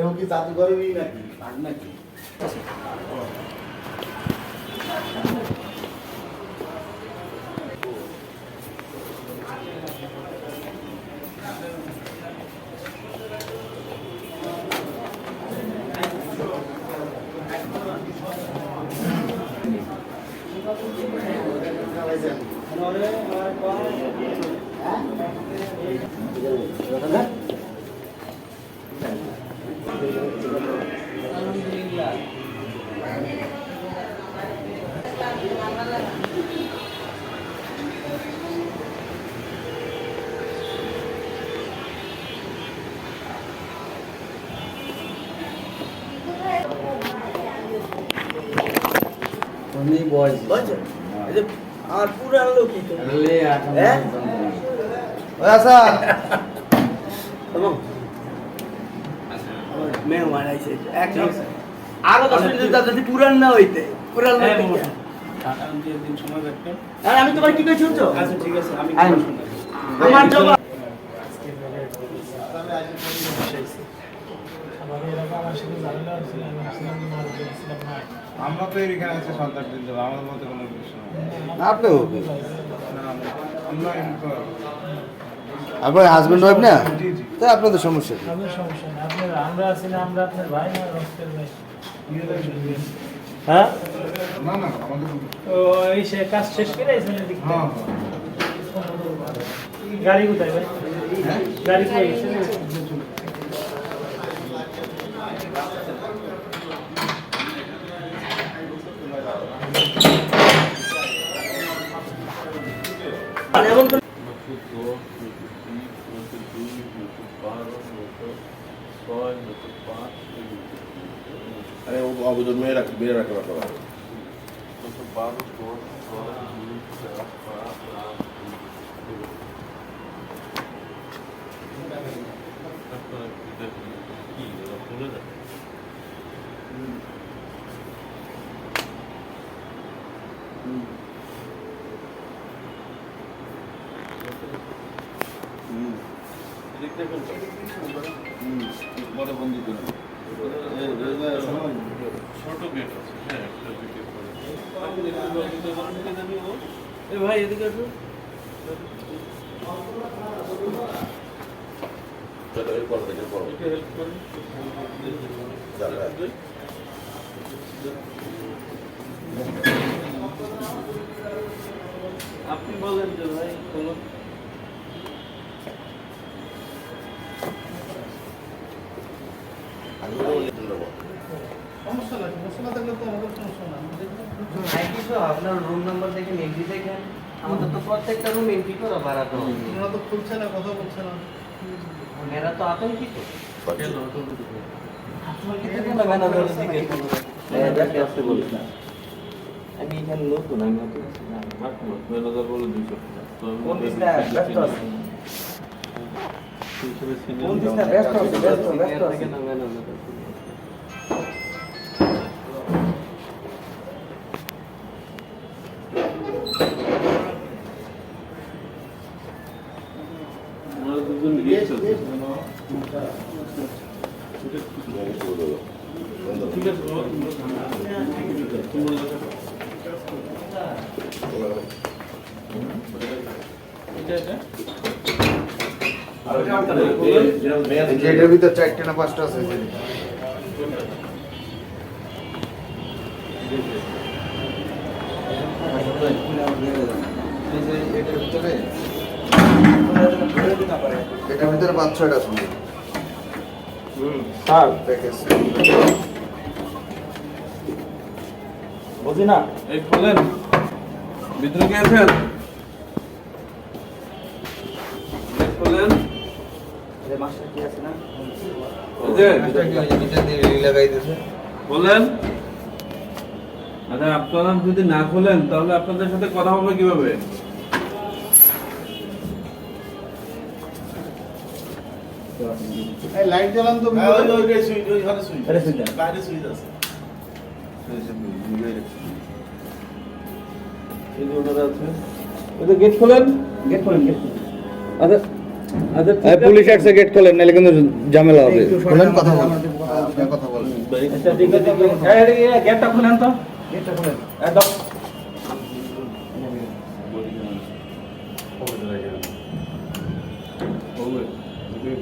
এরকম কি জাদুঘরেরই নাকি পান নাকি আর পুরান লোক কি মেহমান আইছে আরো 10 মিনিট যদি পুরান না হইতে পুরান লোক আর আমি তোমার কি কই শুনছো আচ্ছা ঠিক আছে আমি আমার জবাব আমরা তো এখানে আছে সন্তান দিন আমাদের মধ্যে কোনো কিছু আপনিও আমরা আপনার হাজবেন্ড ওয়াইফ না তো আপনাদের সমস্যা কি আপনার সমস্যা নেই আমরা আছি না আমরা আপনার ভাই না রক্তের ভাই হ্যাঁ না না আমাদের তো এই সে কাজ শেষ করে এসে এদিক হ্যাঁ গাড়ি কোথায় ভাই গাড়ি কই গেছে এমন আরে ও অবুজন মেয়ে রাখতে বেড়ে রাখতে পারতো বন্ধু ভাই এদিকে আসো আপনি বলেন যে ভাই কোনো সমস্যা নাই সমস্যা থাকলে তো আমাদের সমস্যা না আইডি তো আপনার রুম নাম্বার দেখেন এন্ট্রি দেখেন আমাদের তো প্রত্যেকটা রুম এন্ট্রি করা ভাড়া তো ওরা তো খুলছে না কথা বলছে না মেরা তো আতঙ্কিত কেন আতঙ্কিত কেন ম্যানেজারের দিকে দেখে আসতে বলিস না আমি এখানে নতুন আমি নতুন ম্যানেজার বলে 200 কোন দিকটা ব্যস্ত আছে কোন দিকটা ব্যস্ত আছে ব্যস্ত আছে না ম্যানেজার ঠিক আছে এটার ভিতর 4টা না 5টা আছে এটার ভিতরে 5-6টা আছে স্যার প্যাকেজ বুঝি না এই খোলেন ভিতরে কে আছেন খোলেন যে মাস্টার কি আছে না বলেন আচ্ছা আপনারা যদি না খোলেন তাহলে আপনাদের সাথে কথা হবে কিভাবে এই লাইট জ্বালান তো ওই সুইচ ওইখানে সুইচ আরে সুইচ বাইরে সুইচ আছে এই যে ওনারা আছে ওই যে গেট খোলেন গেট খুলেন আচ্ছা আচ্ছা ঠিক আছে। পুলিশ আসছে, গেট খোলেন, নাহলে কিন্তু ঝামেলা হবে। বলেন কথা বলেন আপনি কথা বলেন আচ্ছা ঠিক আছে, গেটটা খুলেন তো। একদম ওই